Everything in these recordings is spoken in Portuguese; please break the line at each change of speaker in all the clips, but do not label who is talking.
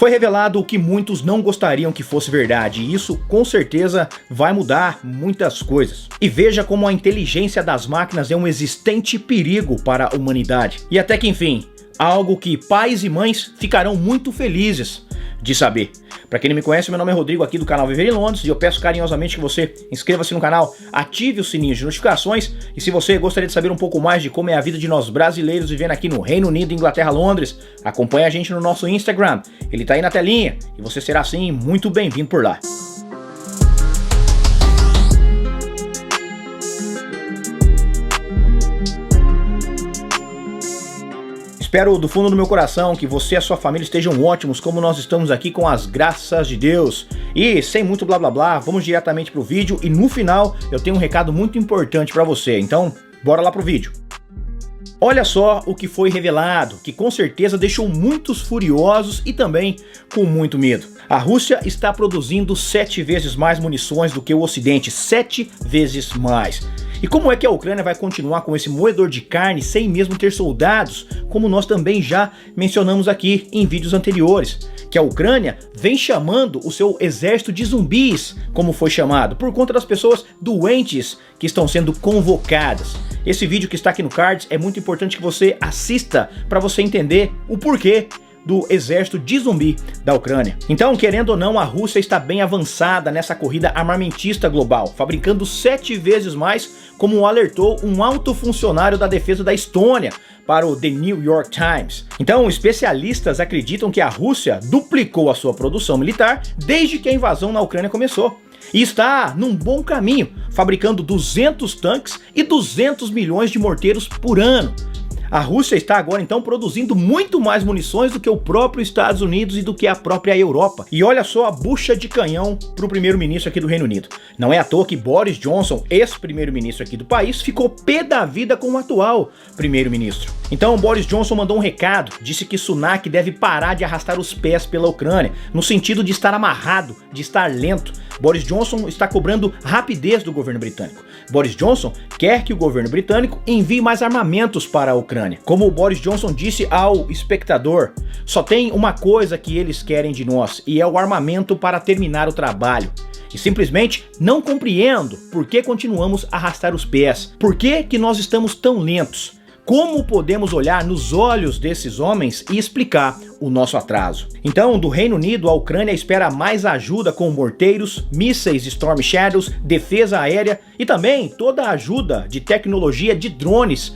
Foi revelado o que muitos não gostariam que fosse verdade, e isso com certeza vai mudar muitas coisas. E veja como a inteligência das máquinas é um existente perigo para a humanidade. E até que enfim, algo que pais e mães ficarão muito felizes de saber. Para quem não me conhece, meu nome é Rodrigo, aqui do canal Viver em Londres, e eu peço carinhosamente que você inscreva-se no canal, ative o sininho de notificações, e se você gostaria de saber um pouco mais de como é a vida de nós brasileiros vivendo aqui no Reino Unido, Inglaterra, Londres, acompanhe a gente no nosso Instagram, ele tá aí na telinha, e você será sim muito bem-vindo por lá. Espero do fundo do meu coração que você e a sua família estejam ótimos, como nós estamos aqui com as graças de Deus. E sem muito blá blá blá, vamos diretamente pro vídeo e no final eu tenho um recado muito importante para você, então bora lá pro vídeo. Olha só o que foi revelado, que com certeza deixou muitos furiosos e também com muito medo. A Rússia está produzindo 7 vezes mais munições do que o Ocidente, 7 vezes mais. E como é que a Ucrânia vai continuar com esse moedor de carne sem mesmo ter soldados, como nós também já mencionamos aqui em vídeos anteriores? Que a Ucrânia vem chamando o seu exército de zumbis, como foi chamado, por conta das pessoas doentes que estão sendo convocadas. Esse vídeo que está aqui no card é muito importante que você assista para você entender o porquê do exército de zumbi da Ucrânia. Então, querendo ou não, a Rússia está bem avançada nessa corrida armamentista global, fabricando 7 vezes mais, como alertou um alto funcionário da defesa da Estônia para o The New York Times. Então, especialistas acreditam que a Rússia duplicou a sua produção militar desde que a invasão na Ucrânia começou. E está num bom caminho, fabricando 200 tanques e 200 milhões de morteiros por ano. A Rússia está agora então produzindo muito mais munições do que o próprio Estados Unidos e do que a própria Europa. E olha só a bucha de canhão para o primeiro-ministro aqui do Reino Unido. Não é à toa que Boris Johnson, ex-primeiro-ministro aqui do país, ficou pé da vida com o atual primeiro-ministro. Então Boris Johnson mandou um recado, disse que Sunak deve parar de arrastar os pés pela Ucrânia, no sentido de estar amarrado, de estar lento. Boris Johnson está cobrando rapidez do governo britânico. Boris Johnson quer que o governo britânico envie mais armamentos para a Ucrânia. Como o Boris Johnson disse ao espectador, só tem uma coisa que eles querem de nós, e é o armamento para terminar o trabalho. E simplesmente não compreendo por que continuamos a arrastar os pés. Por que nós estamos tão lentos? Como podemos olhar nos olhos desses homens e explicar o nosso atraso? Então, do Reino Unido, a Ucrânia espera mais ajuda com morteiros, mísseis Storm Shadows, defesa aérea e também toda a ajuda de tecnologia de drones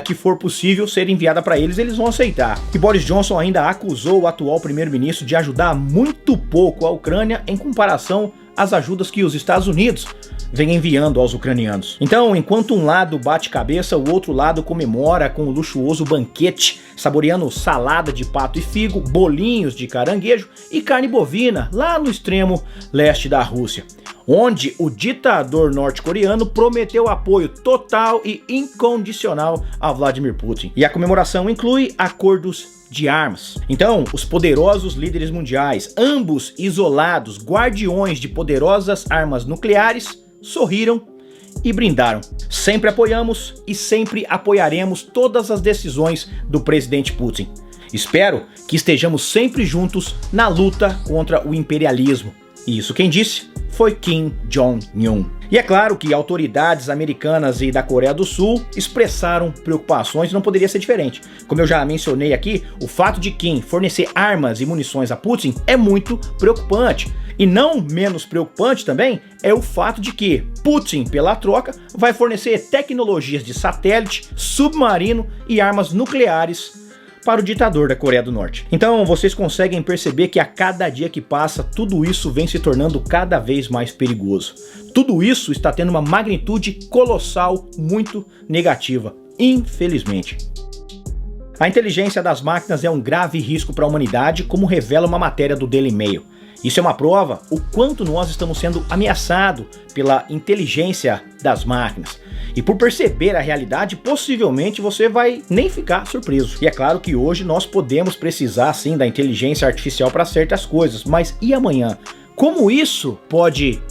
que for possível ser enviada para eles, eles vão aceitar. E Boris Johnson ainda acusou o atual primeiro-ministro de ajudar muito pouco a Ucrânia em comparação às ajudas que os Estados Unidos vem enviando aos ucranianos. Então, enquanto um lado bate cabeça, o outro lado comemora com um luxuoso banquete, saboreando salada de pato e figo, bolinhos de caranguejo e carne bovina lá no extremo leste da Rússia, onde o ditador norte-coreano prometeu apoio total e incondicional a Vladimir Putin. E a comemoração inclui acordos de armas. Então, os poderosos líderes mundiais, ambos isolados, guardiões de poderosas armas nucleares, sorriram e brindaram. Sempre apoiamos e sempre apoiaremos todas as decisões do presidente Putin. Espero que estejamos sempre juntos na luta contra o imperialismo. E isso quem disse foi Kim Jong-un. E é claro que autoridades americanas e da Coreia do Sul expressaram preocupações, não poderia ser diferente. Como eu já mencionei aqui, o fato de Kim fornecer armas e munições a Putin é muito preocupante. E não menos preocupante também é o fato de que Putin, pela troca, vai fornecer tecnologias de satélite, submarino e armas nucleares para o ditador da Coreia do Norte. Então vocês conseguem perceber que a cada dia que passa, tudo isso vem se tornando cada vez mais perigoso. Tudo isso está tendo uma magnitude colossal, muito negativa, infelizmente. A inteligência das máquinas é um grave risco para a humanidade, como revela uma matéria do Daily Mail. Isso é uma prova o quanto nós estamos sendo ameaçados pela inteligência das máquinas. E por perceber a realidade, possivelmente você vai nem ficar surpreso. E é claro que hoje nós podemos precisar sim da inteligência artificial para certas coisas, mas e amanhã? Como isso pode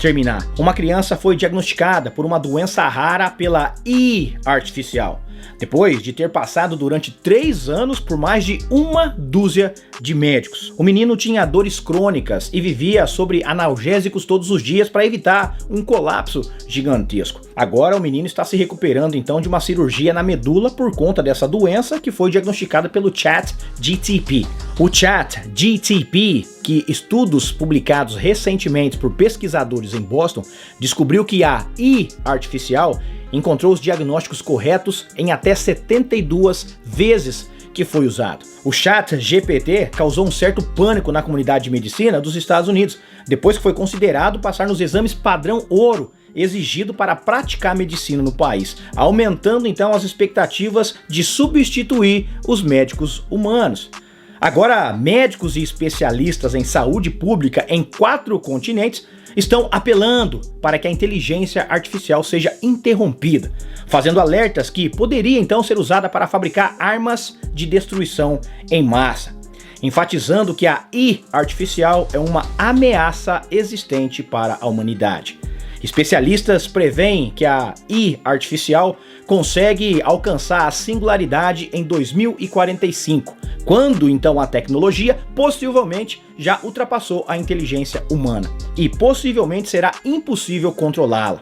terminar? Uma criança foi diagnosticada por uma doença rara pela IA artificial. depois de ter passado durante 3 anos por mais de 1 dúzia de médicos. O menino tinha dores crônicas e vivia sobre analgésicos todos os dias para evitar um colapso gigantesco. Agora o menino está se recuperando então de uma cirurgia na medula por conta dessa doença que foi diagnosticada pelo ChatGPT. O ChatGPT, que estudos publicados recentemente por pesquisadores em Boston, descobriu que a IA artificial encontrou os diagnósticos corretos em até 72 vezes que foi usado. O ChatGPT causou um certo pânico na comunidade de medicina dos Estados Unidos, depois que foi considerado passar nos exames padrão ouro exigido para praticar medicina no país, aumentando então as expectativas de substituir os médicos humanos. Agora, médicos e especialistas em saúde pública em 4 continentes estão apelando para que a inteligência artificial seja interrompida, fazendo alertas que poderia então ser usada para fabricar armas de destruição em massa, enfatizando que a IA artificial é uma ameaça existente para a humanidade. Especialistas preveem que a IA artificial consegue alcançar a singularidade em 2045, quando então a tecnologia possivelmente já ultrapassou a inteligência humana e possivelmente será impossível controlá-la.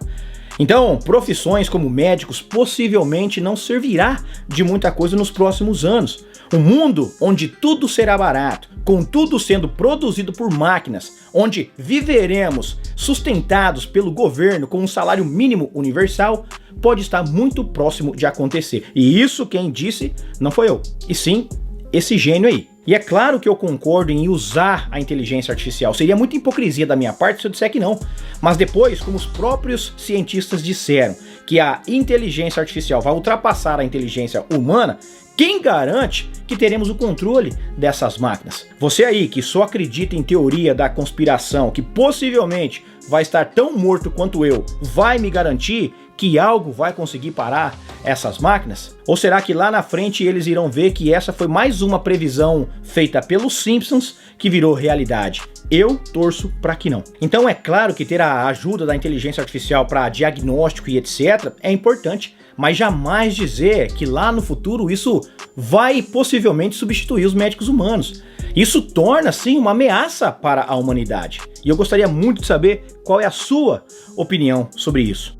Então, profissões como médicos possivelmente não servirá de muita coisa nos próximos anos. Um mundo onde tudo será barato, com tudo sendo produzido por máquinas, onde viveremos sustentados pelo governo com um salário mínimo universal, pode estar muito próximo de acontecer. E isso quem disse não foi eu, e sim esse gênio aí. E é claro que eu concordo em usar a inteligência artificial. Seria muita hipocrisia da minha parte se eu disser que não. Mas depois, como os próprios cientistas disseram que a inteligência artificial vai ultrapassar a inteligência humana, quem garante que teremos o controle dessas máquinas? Você aí que só acredita em teoria da conspiração, que possivelmente vai estar tão morto quanto eu, vai me garantir que algo vai conseguir parar essas máquinas? Ou será que lá na frente eles irão ver que essa foi mais uma previsão feita pelos Simpsons que virou realidade? Eu torço para que não. Então é claro que ter a ajuda da inteligência artificial para diagnóstico e etc. é importante, mas jamais dizer que lá no futuro isso vai possivelmente substituir os médicos humanos. Isso torna, sim, uma ameaça para a humanidade. E eu gostaria muito de saber qual é a sua opinião sobre isso.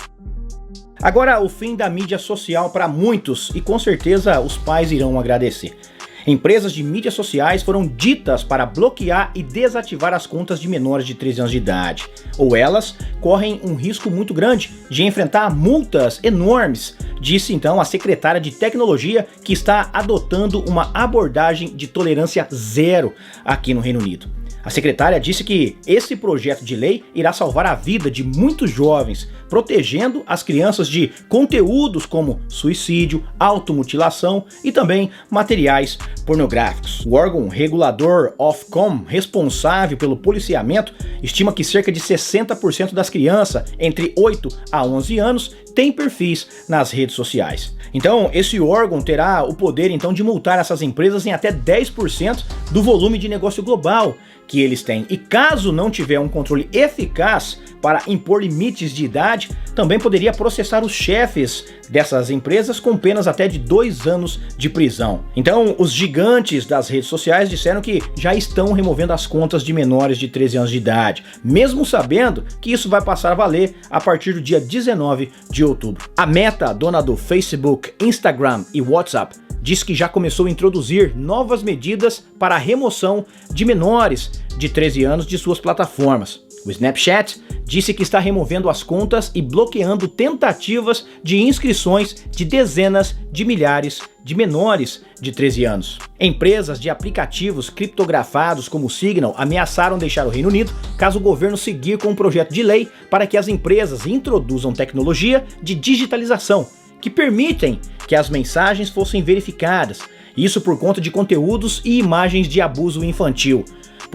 Agora, o fim da mídia social para muitos, e com certeza os pais irão agradecer. Empresas de mídias sociais foram ditas para bloquear e desativar as contas de menores de 13 anos de idade, ou elas correm um risco muito grande de enfrentar multas enormes, disse então a secretária de Tecnologia, que está adotando uma abordagem de tolerância zero aqui no Reino Unido. A secretária disse que esse projeto de lei irá salvar a vida de muitos jovens, protegendo as crianças de conteúdos como suicídio, automutilação e também materiais pornográficos. O órgão regulador Ofcom, responsável pelo policiamento, estima que cerca de 60% das crianças entre 8 a 11 anos têm perfis nas redes sociais. Então, esse órgão terá o poder então de multar essas empresas em até 10% do volume de negócio global que eles têm. E caso não tiver um controle eficaz para impor limites de idade, também poderia processar os chefes dessas empresas com penas até de 2 anos de prisão. Então, os gigantes das redes sociais disseram que já estão removendo as contas de menores de 13 anos de idade, mesmo sabendo que isso vai passar a valer a partir do dia 19 de outubro. A Meta, dona do Facebook, Instagram e WhatsApp, diz que já começou a introduzir novas medidas para a remoção de menores de 13 anos de suas plataformas. O Snapchat disse que está removendo as contas e bloqueando tentativas de inscrições de dezenas de milhares de menores de 13 anos. Empresas de aplicativos criptografados como o Signal ameaçaram deixar o Reino Unido caso o governo seguir com um projeto de lei para que as empresas introduzam tecnologia de digitalização que permitem que as mensagens fossem verificadas, isso por conta de conteúdos e imagens de abuso infantil.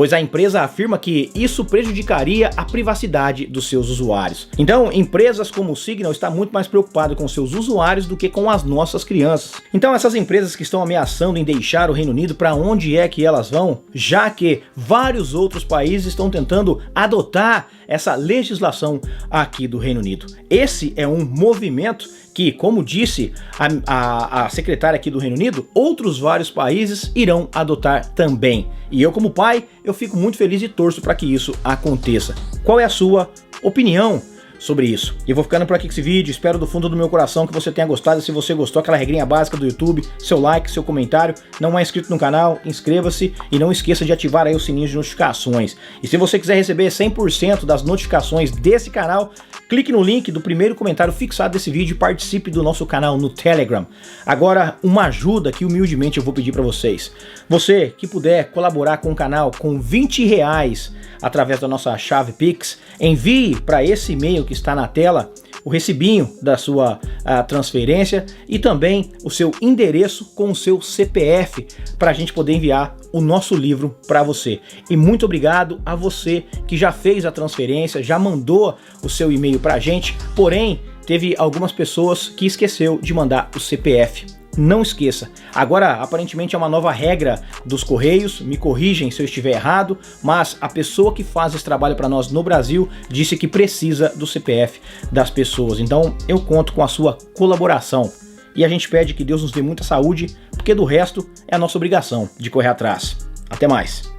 pois a empresa afirma que isso prejudicaria a privacidade dos seus usuários. Então, empresas como o Signal está muito mais preocupado com seus usuários do que com as nossas crianças. Então, essas empresas que estão ameaçando em deixar o Reino Unido, para onde é que elas vão? Já que vários outros países estão tentando adotar essa legislação aqui do Reino Unido. Esse é um movimento que, como disse a secretária aqui do Reino Unido, outros vários países irão adotar também. E eu, como pai, eu fico muito feliz e torço para que isso aconteça. Qual é a sua opinião sobre isso? E eu vou ficando por aqui com esse vídeo, espero do fundo do meu coração que você tenha gostado. Se você gostou, aquela regrinha básica do YouTube, seu like, seu comentário, não é inscrito no canal, inscreva-se e não esqueça de ativar aí o sininho de notificações. E se você quiser receber 100% das notificações desse canal, clique no link do primeiro comentário fixado desse vídeo e participe do nosso canal no Telegram. Agora, uma ajuda que humildemente eu vou pedir para vocês. Você que puder colaborar com o canal com R$20 através da nossa chave Pix, envie para esse e-mail que está na tela o recibinho da sua transferência e também o seu endereço com o seu CPF para a gente poder enviar o nosso livro para você. E muito obrigado a você que já fez a transferência, já mandou o seu e-mail para a gente, porém teve algumas pessoas que esqueceu de mandar o CPF. Não esqueça. Agora, aparentemente é uma nova regra dos Correios, me corrigem se eu estiver errado, mas a pessoa que faz esse trabalho para nós no Brasil disse que precisa do CPF das pessoas. Então, eu conto com a sua colaboração. E a gente pede que Deus nos dê muita saúde, porque do resto é a nossa obrigação de correr atrás. Até mais.